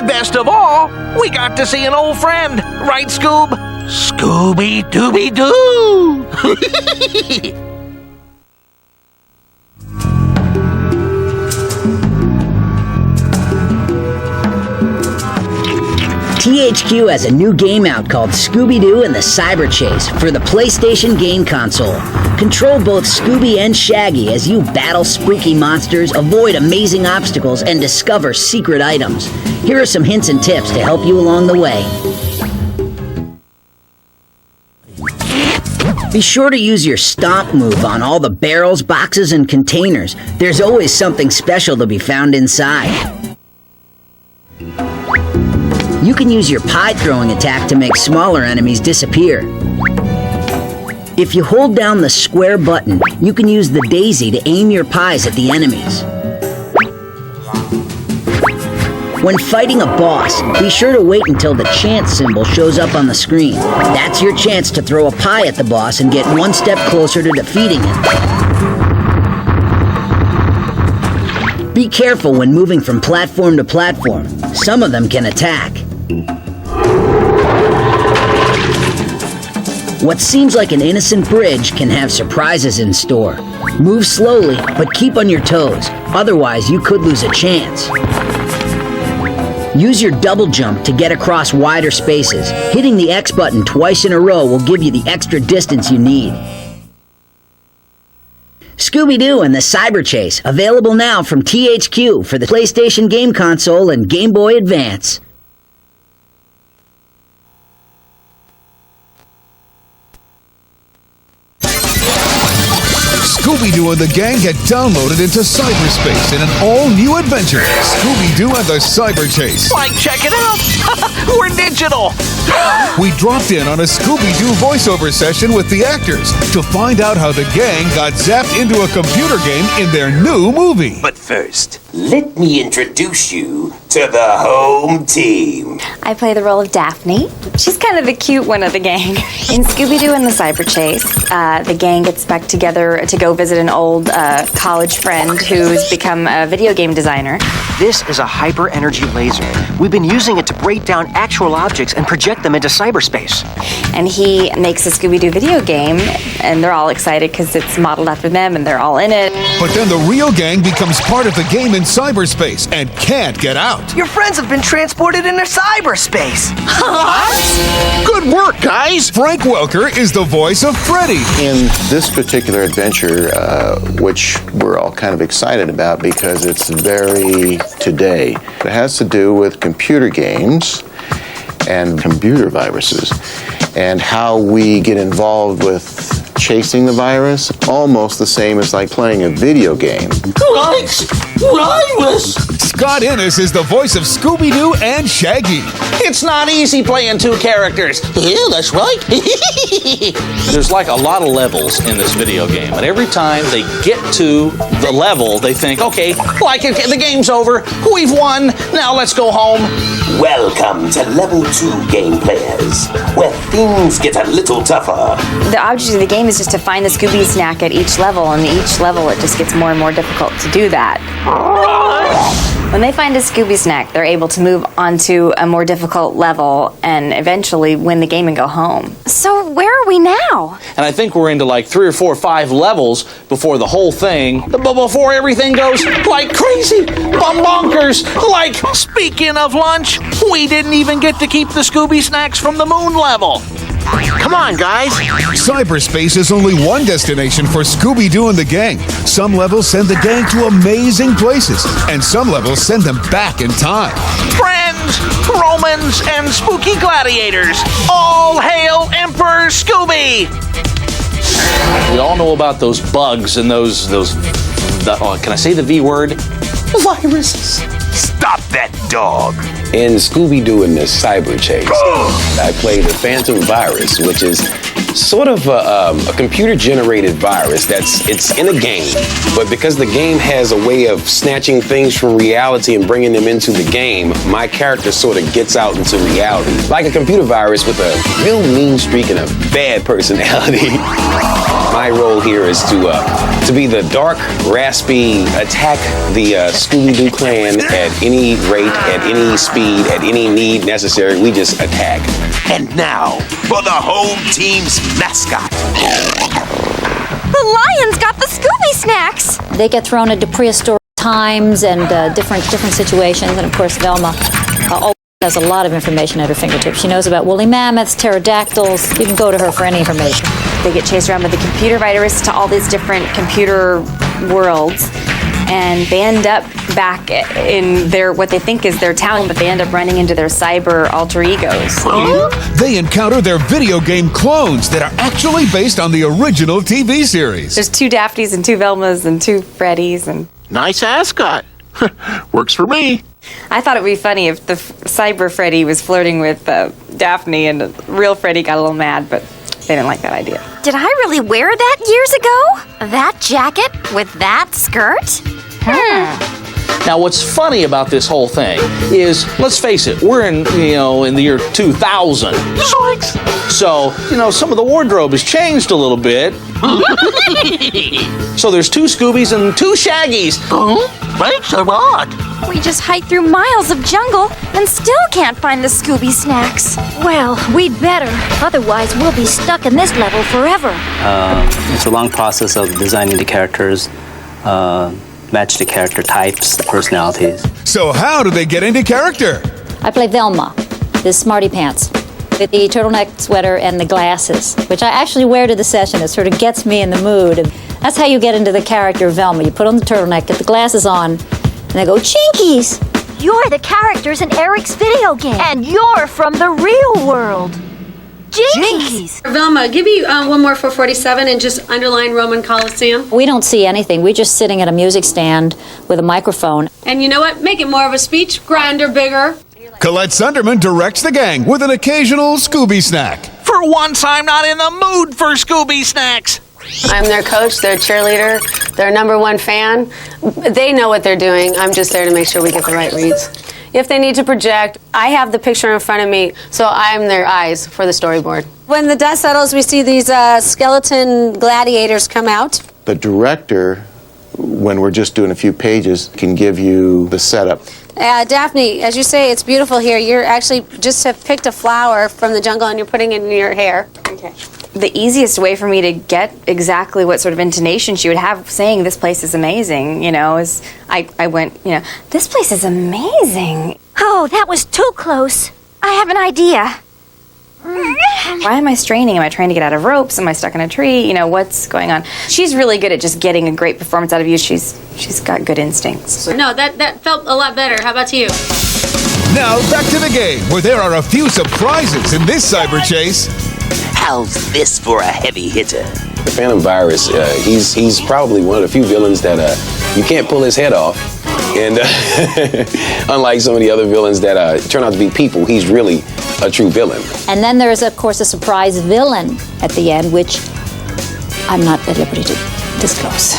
And best of all, we got to see an old friend, right, Scoob? Scooby-Dooby-Doo! THQ has a new game out called Scooby-Doo and the Cyber Chase for the PlayStation game console. Control both Scooby and Shaggy as you battle spooky monsters, avoid amazing obstacles, and discover secret items. Here are some hints and tips to help you along the way. Be sure to use your stomp move on all the barrels, boxes, and containers. There's always something special to be found inside. You can use your pie throwing attack to make smaller enemies disappear. If you hold down the square button, you can use the daisy to aim your pies at the enemies. When fighting a boss, be sure to wait until the chance symbol shows up on the screen. That's your chance to throw a pie at the boss and get one step closer to defeating him. Be careful when moving from platform to platform. Some of them can attack. What seems like an innocent bridge can have surprises in store. Move slowly, but keep on your toes. Otherwise, you could lose a chance. Use your double jump to get across wider spaces. Hitting the X button twice in a row will give you the extra distance you need. Scooby-Doo and the Cyber Chase, available now from THQ for the PlayStation game console and Game Boy Advance. Scooby-Doo and the gang get downloaded into cyberspace in an all-new adventure. Scooby-Doo and the Cyber Chase. Like, check it out! We're digital! We dropped in on a Scooby-Doo voiceover session with the actors to find out how the gang got zapped into a computer game in their new movie. But first, let me introduce you to the home team. I play the role of Daphne. She's kind of the cute one of the gang. In Scooby-Doo and the Cyber Chase, the gang gets back together to go visit an old college friend who's become a video game designer. This is a hyper-energy laser. We've been using it to break down actual objects and project them into cyberspace. And he makes a Scooby-Doo video game, and they're all excited because it's modeled after them and they're all in it. But then the real gang becomes part of the game in cyberspace and can't get out. Your friends have been transported into cyberspace. Good work, guys! Frank Welker is the voice of Freddy. In this particular adventure, which we're all kind of excited about because it's very today, it has to do with computer games and computer viruses and how we get involved with chasing the virus, almost the same as like playing a video game. Scott Innes is the voice of Scooby-Doo and Shaggy. It's not easy playing two characters. Yeah, that's right. There's like a lot of levels in this video game, and every time they get to the level, they think, okay, Like, the game's over. We've won. Now let's go home. Welcome to Level 2 game players, where things get a little tougher. The object of the game is just to find the Scooby snack at each level, and each level it just gets more and more difficult to do that. When they find a Scooby snack, they're able to move onto a more difficult level and eventually win the game and go home. So where are we now? and I think we're into like 3 or 4 or 5 levels before the whole thing, Before everything goes like crazy, bonkers. Like, speaking of lunch, we didn't even get to keep the Scooby snacks from the moon level. Come on, guys. Cyberspace is only one destination for Scooby-Doo and the gang. Some levels send the gang to amazing places, and some levels send them back in time. Friends, Romans, and spooky gladiators, all hail Emperor Scooby! we all know about those bugs and those can I say the V word? Viruses. Stop that dog. In Scooby-Doo and the Cyber Chase, I play the Phantom Virus, which is sort of a computer-generated virus it's in a game, but because the game has a way of snatching things from reality and bringing them into the game, my character sort of gets out into reality. Like a computer virus with a real mean streak and a bad personality. My role here is to be the dark, raspy, attack the Scooby-Doo clan at any rate, at any speed, at any need necessary. We just attack. And now, for the home team's mascot. The lions got the Scooby snacks! They get thrown into prehistoric times and different situations, and of course Velma always has a lot of information at her fingertips. She knows about woolly mammoths, pterodactyls. You can go to her for any information. They get chased around by the computer virus to all these different computer worlds, and they end up back in their what they think is their town, but they end up running into their cyber alter egos. They encounter their video game clones that are actually based on the original TV series. There's 2 Daphnes and 2 Velmas and 2 Freddys and... Nice ascot. Works for me. I thought it would be funny if the cyber Freddy was flirting with Daphne and the real Freddy got a little mad, but they didn't like that idea. Did I really wear that years ago? That jacket with that skirt? Now, what's funny about this whole thing is, let's face it, we're in the year 2000. So, some of the wardrobe has changed a little bit. So there's 2 Scoobies and 2 Shaggies. Thanks a lot. We just hiked through miles of jungle and still can't find the Scooby snacks. Well, we'd better. Otherwise, we'll be stuck in this level forever. It's a long process of designing the characters, match the character types, the personalities. So how do they get into character? I play Velma, this smarty pants, with the turtleneck sweater and the glasses, which I actually wear to the session. It sort of gets me in the mood. And that's how you get into the character of Velma. You put on the turtleneck, get the glasses on, and they go, Chinkies! You're the characters in Eric's video game. And you're from the real world. Jinkies! Velma, give me one more 447 and just underline Roman Coliseum. We don't see anything. We're just sitting at a music stand with a microphone. And you know what? Make it more of a speech. Grander, bigger. Colette Sunderman directs the gang with an occasional Scooby snack. For once, I'm not in the mood for Scooby snacks. I'm their coach, their cheerleader, their #1 fan. They know what they're doing. I'm just there to make sure we get the right reads. If they need to project, I have the picture in front of me, so I'm their eyes for the storyboard. When the dust settles, we see these skeleton gladiators come out. The director, when we're just doing a few pages, can give you the setup. Daphne, as you say, it's beautiful here. You're actually just have picked a flower from the jungle and you're putting it in your hair. Okay. The easiest way for me to get exactly what sort of intonation she would have saying this place is amazing, is I went, this place is amazing. Oh, that was too close. I have an idea. Why am I straining? Am I trying to get out of ropes? Am I stuck in a tree? What's going on? She's really good at just getting a great performance out of you. She's got good instincts. No, that felt a lot better. How about you? Now back to the game, where there are a few surprises in this cyber chase. How's this for a heavy hitter? The Phantom Virus, he's probably one of the few villains that you can't pull his head off. And unlike some of the other villains that turn out to be people, he's really a true villain. And then there is, of course, a surprise villain at the end, which I'm not at liberty to disclose.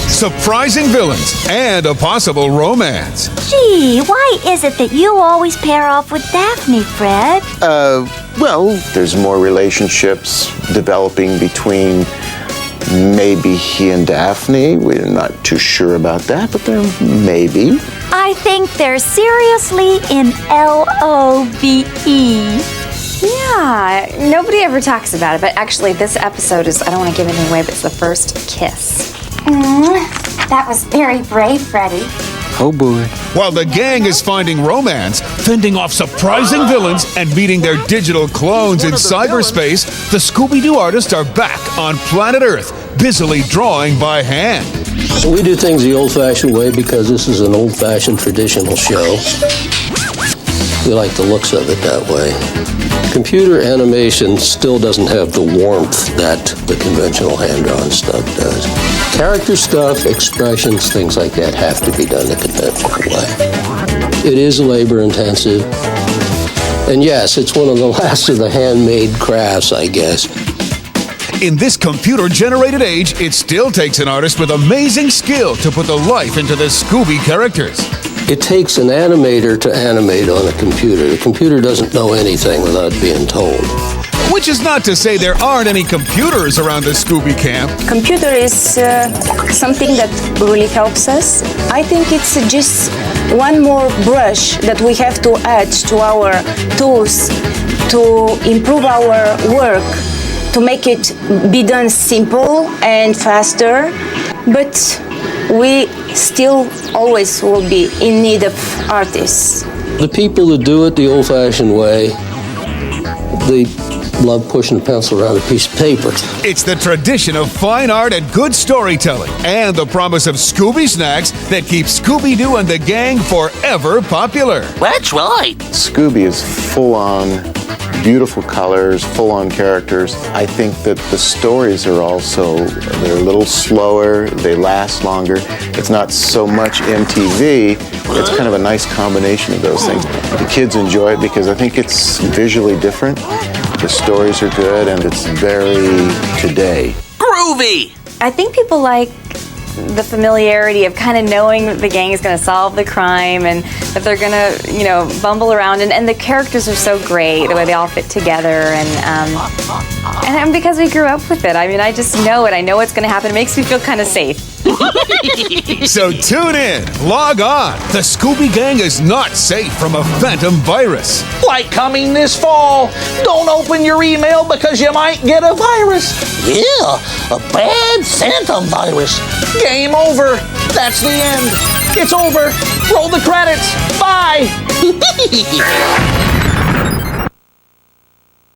Surprising villains and a possible romance. Gee, why is it that you always pair off with Daphne, Fred? Well, there's more relationships developing between maybe he and Daphne. We're not too sure about that, but there maybe. I think they're seriously in LOVE. Yeah, nobody ever talks about it, but actually this episode is, I don't want to give anything away, but it's the first kiss. That was very brave, Freddie. Oh boy. While the gang is finding romance, fending off surprising villains, and meeting their digital clones in cyberspace, the Scooby-Doo artists are back on planet Earth, busily drawing by hand. We do things the old-fashioned way because this is an old-fashioned traditional show. We like the looks of it that way. Computer animation still doesn't have the warmth that the conventional hand-drawn stuff does. Character stuff, expressions, things like that have to be done the conventional way. It is labor-intensive, And yes, it's one of the last of the handmade crafts, I guess. In this computer-generated age, it still takes an artist with amazing skill to put the life into the Scooby characters. It takes an animator to animate on a computer. The computer doesn't know anything without being told. Which is not to say there aren't any computers around the Scooby camp. Computer is something that really helps us. I think it's just one more brush that we have to add to our tools to improve our work, to make it be done simple and faster. But we still always will be in need of artists. The people that do it the old-fashioned way, they love pushing a pencil around a piece of paper. It's the tradition of fine art and good storytelling, and the promise of Scooby snacks that keep Scooby-Doo and the gang forever popular. That's right. Scooby is full-on, beautiful colors, full-on characters. I think that the stories are also, they're a little slower, they last longer. It's not so much MTV, it's kind of a nice combination of those things. The kids enjoy it because I think it's visually different. The stories are good, and it's very today. Groovy! I think people like the familiarity of kind of knowing that the gang is going to solve the crime and that they're going to, you know, bumble around. And the characters are so great, the way they all fit together. And because we grew up with it, I mean, I just know it. I know what's going to happen. It makes me feel kind of safe. So tune in, log on. The Scooby Gang is not safe from a phantom virus. Like coming this fall. Don't open your email because you might get a virus. Yeah, a bad phantom virus. Game over. That's the end. It's over. Roll the credits. Bye.